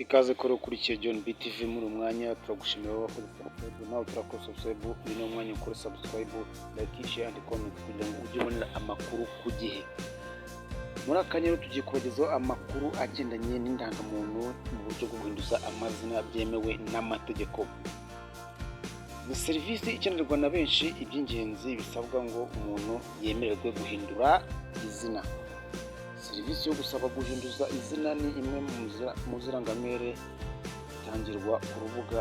Ikaze kuri ukurikiye John BTV muri umwanya turagushimira wakoze subscribe nawe turakora subscribe uyu ni umwanya ukora subscribe like share and comment kugira ngo ujye ubonera amakuru ku gihe. Muri akanyero tugiye kubagezaho amakuru agendanye n'indangamuntu mu buryo bwo guhinduza amazina byemewe n'amategeko. Ni serivisi ikenerwa na benshi iby'ingenzi bisabwa ngo umuntu yemererwe guhindura izina. Serivisi yo gusaba guhinduza izina ni imwe mu zirangamere itangirwa ku rubuga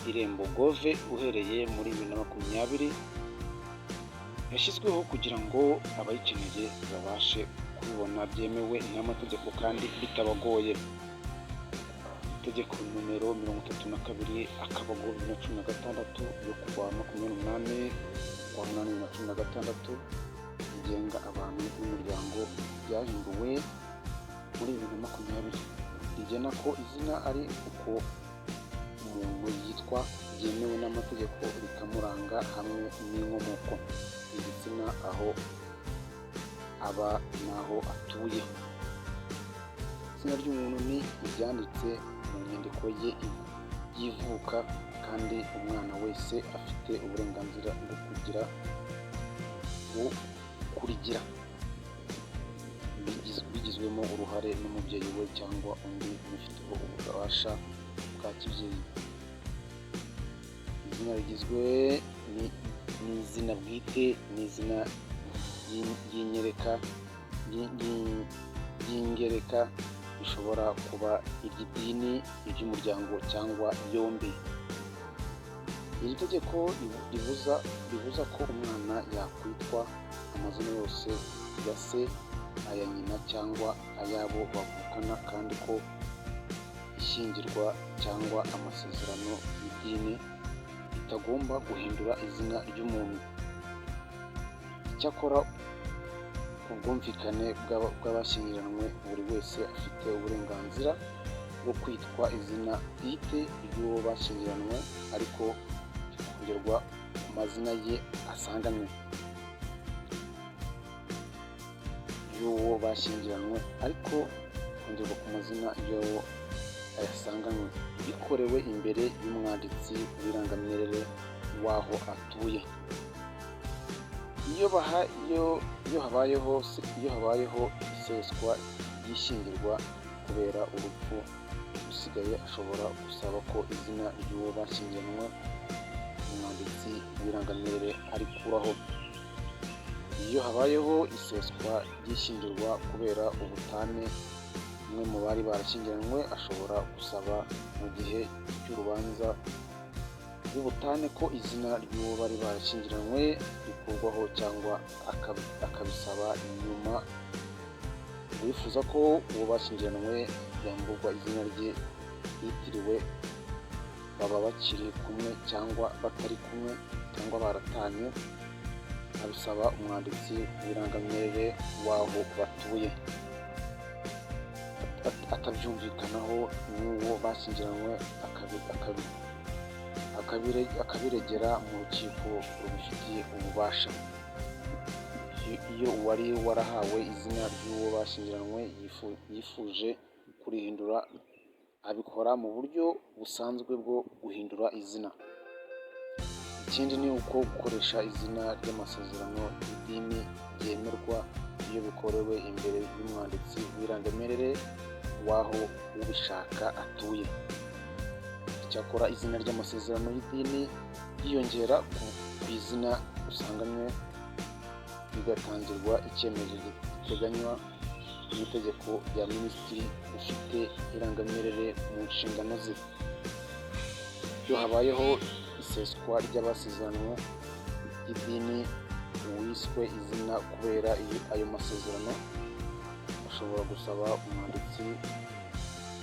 Irembo Gove uhereye muri 2020 yashyizweho kugira ngo abayikeneye babashe kubibona byemewe n'amategeko kandi bitabagoye. Itegeko nomero 32 akabago 2016 yo kuwa 28/8/2016 rigenga abantu n'umuryango ryahinduwe muri 2020 rigena ko izina ari uko umuntu yitwa byemewe n'amategeko rikamuranga hamwe n'inkomoko y'igitsina aho aba naho atuye. Izina ry'umuntu ni iryanditse mu nyandiko ye y'ivuka kandi umwana wese afite uburenganzira bwo kurigira bigizwemo uruhare n'umubyeyi we cyangwa undi ubifiteho ububasha bwa kibyeyi. Izina rigizwe n'izina bwite n'izina ry'ingereka bishobora kuba iry'idini, iry'umuryango cyangwa byombi. Iri tegeko ribuza ko umwana yakwitwa amazina yose ya se, aya nyina cyangwa ay'abo bavukana kandi ko ishyingirwa cyangwa amasezerano y'idini bitagomba guhindura izina ry'umuntu. Icyakora ubwumvikane bw'abashyingiranywe buri wese afite uburenganzira bwo kwitwa izina bwite ry'uwo bashyingiranywe ariko kongerwa ku mazina ye asanganywe y'uwo bashyingiranywe ariko kongerwa ku mazina y'uwo ayasanganywe bikorewe imbere y'umwanditsi w'irangamimerere w'aho atuye. Iyo habayeho iseswa ry'ishyingirwa kubera urupfu, usigaye ashobora gusaba ko izina ry'uwo bashyingiranywe umwanditsi w'irangamimerere arikuraho. Iyo habayeho iseswa ry'ishyingirwa kubera ubutane, umwe mu bari barashyingiranywe ashobora gusaba mu gihe cy'urubanza rw'ubutane ko izina ry'uwo bari barashyingiranywe rikurwaho cyangwa akabisaba nyuma. Uwifuza ko uwo bashyingiranywe yamburwa izina rye yitiriwe, baba bakiri kumwe cyangwa batari kumwe cyangwa baratanye, abisaba umwanditsi w'irangamimerere w'aho batuye. Atabyumvikanaho n'uwo bashyingiranywe akabiregera mu rukiko rubifitiye ububasha. Iyo uwari warahawe izina ry'uwo bashyingiranywe yifuje kurihindura, abikora mu buryo busanzwe bwo guhindura izina. Ikindi ni uko gukoresha izina ry'amasezerano y'idini byemerwa iyo bikorewe imbere y'umwanditsi w'irangamimerere w'aho ubishaka atuye. Icyakora izina ry'amasezerano y'idini ryiyongera ku izina usanganywe bigatangirwa icyemezo giteganywa n'itegeko rya minisitiri ufite irangamimerere mu nshingano ze. Iyo habayeho iseswa ry'abasezeranywe y'idini, uwiswe izina kubera ayo masezerano ashobora gusaba umwanditsi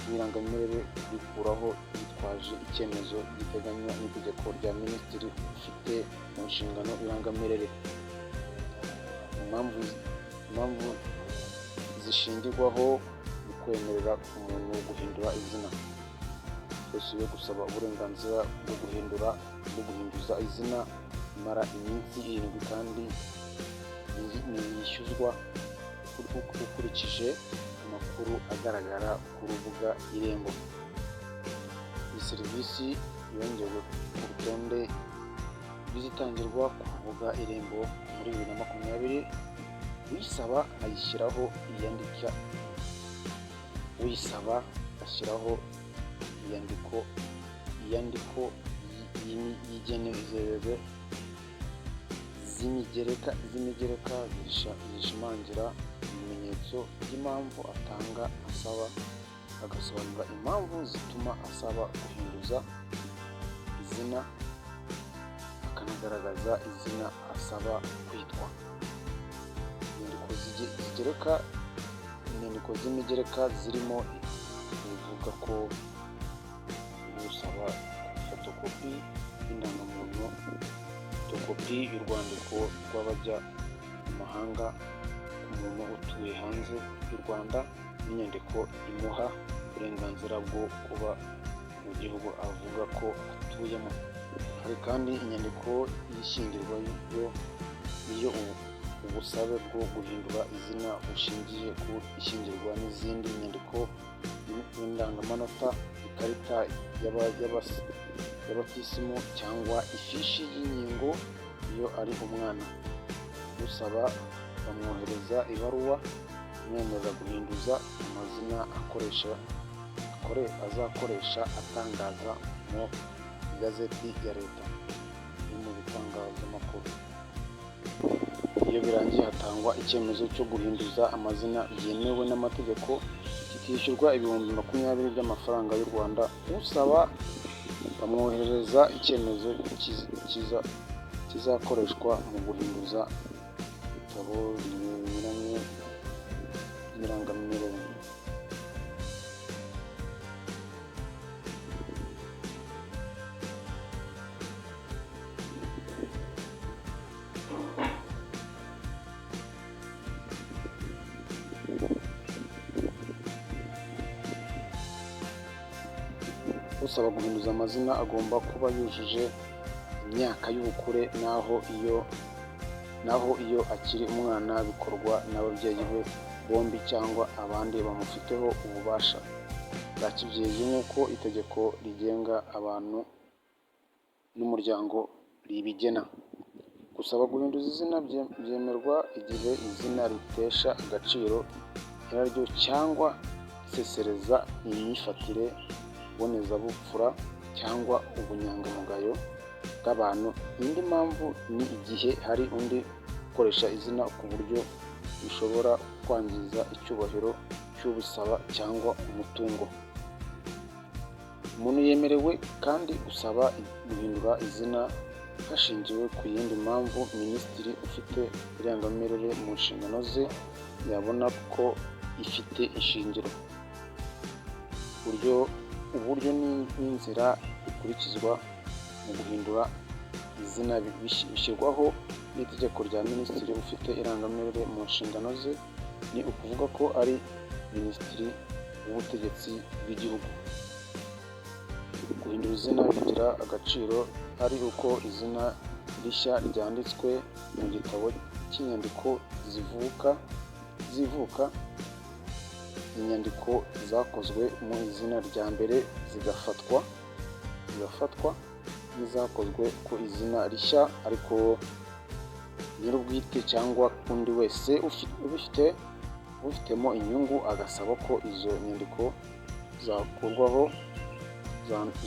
w'irangamimerere kubikuraho yitwaje icyemezo giteganywa n'itegeko rya minisitiri ufite mu nshingano irangamimerere. Impamvu zishingirwaho mu kwemerera umuntu guhindura izina. Dosiye yo gusaba uburenganzira bwo guhinduza izina imara iminsi 7 kandi yishyuzwa ukurikije amakuru agaragara ku rubuga Irembo. iyi serivisi yongewe ku rutonde rw'izitangirwa ku rubuga Irembo muri 2020, uyisaba ayishyiraho uyisaba ashyiraho iyandiko y'igenezerwe z'imigereka zishimangira ibimenyetso by'impamvu atanga asaba, agasobanura impamvu zituma asaba guhinduza izina, akanagaragaza izina asaba kwitwa. Inyandiko z'imigereka zirimo bivuga ko usaba fotokopi y'indangamuntu, fotokopi y'urwandiko rw'abajya mu mahanga ku muntu utuye hanze y'u Rwanda, n'inyandiko imuha uburenganzira bwo kuba mu gihugu avuga ko atuyemo. Hari kandi inyandiko y'ishyingirwa iyo ubusabe bwo guhindura izina bushingiye ku ishyingirwa, n'izindi nyandiko y'indangamanota, ikarita y'abatisimu cyangwa ifishi y'inkingo iyo ari umwana. Usaba bamwohereza ibaruwa imwemerera guhinduza amazina azakoresha atangaza mu igazeti ya leta no mu bitangazamakuru. Iyo birangiye hatangwa icyemezo cyo guhinduza amazina byemewe n'amategeko, kikishyurwa ibihumbi 20 by'amafaranga y'u Rwanda. Usaba bamwoherereza icyemezo kizakoreshwa mu guhinduza ibitabo binyuranye by'irangamimerere. Usaba guhinduza amazina agomba kuba yujuje imyaka y'ubukure, naho iyo akiri umwana bikorwa n'ababyeyi be bombi cyangwa abandi bamufiteho ububasha bwa kibyeyi nk'uko itegeko rigenga abantu n'umuryango ribigena. Gusaba guhinduza izina byemerwa igihe izina ritesha agaciro nyiraryo cyangwa risesereza imyifatire mbonezabupfura cyangwa ubunyangamugayo bw'abantu. Indi mpamvu ni igihe hari undi ukoresha izina ku buryo bishobora kwangiza icyubahiro cy'ubisaba cyangwa umutungo. Umuntu yemerewe kandi gusaba guhindura izina hashingiwe ku yindi mpamvu Minisitiri ufite irangamimerere mu nshingano ze yabona ko ifite ishingiro. Uburyo n'inzira bikurikizwa mu guhindura izina bishyirwaho n'itegeko rya Minisitiri ufite irangamimerere mu nshingano ze, ni ukuvuga ko ari Minisitiri w'Ubutegetsi bw'Igihugu. Guhindura izina bigira agaciro ari uko izina rishya ryanditswe mu gitabo cy'inyandiko zivuka, inyandiko zakozwe mu izina rya mbere zigafatwa n'izakozwe ku izina rishya, ariko nyir'ubwite cyangwa undi wese ubifitemo inyungu agasaba ko izo nyandiko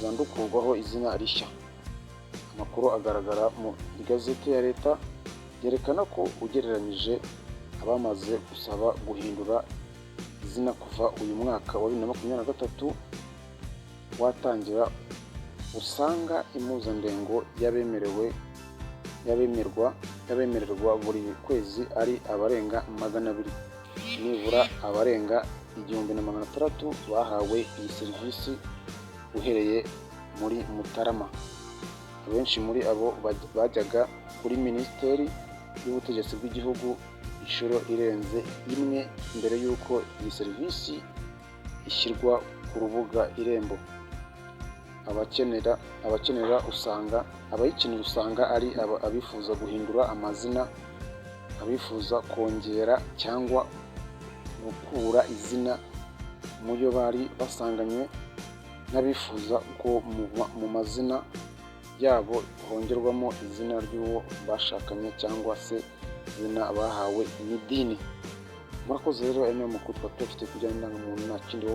zandukurwaho izina rishya. Amakuru agaragara mu igazeti ya leta yerekana ko ugereranyije abamaze gusaba guhindura izina kuva uyu mwaka wa 2023 watangira, usanga impuzandengo y'abemererwa buri kwezi ari abarenga 200. Nibura abarenga 1600 bahawe iyi serivisi uhereye muri Mutarama. Abenshi muri abo bajyaga kuri Minisiteri y'Ubutegetsi bw'Igihugu inshuro irenze imwe mbere y'uko iyi serivisi ishyirwa ku rubuga Irembo. Abayikenera usanga ari abifuza guhindura amazina, abifuza kongera cyangwa gukura izina mu yo bari basanganywe, n'abifuza ko mu mazina yabo hongerwamo izina ry'uwo bashakanye cyangwa se izina bahawe n'idini. Murakoze rero, ayo niyo makuru twari dufite kujyanye n'indangamuntu, nta kindi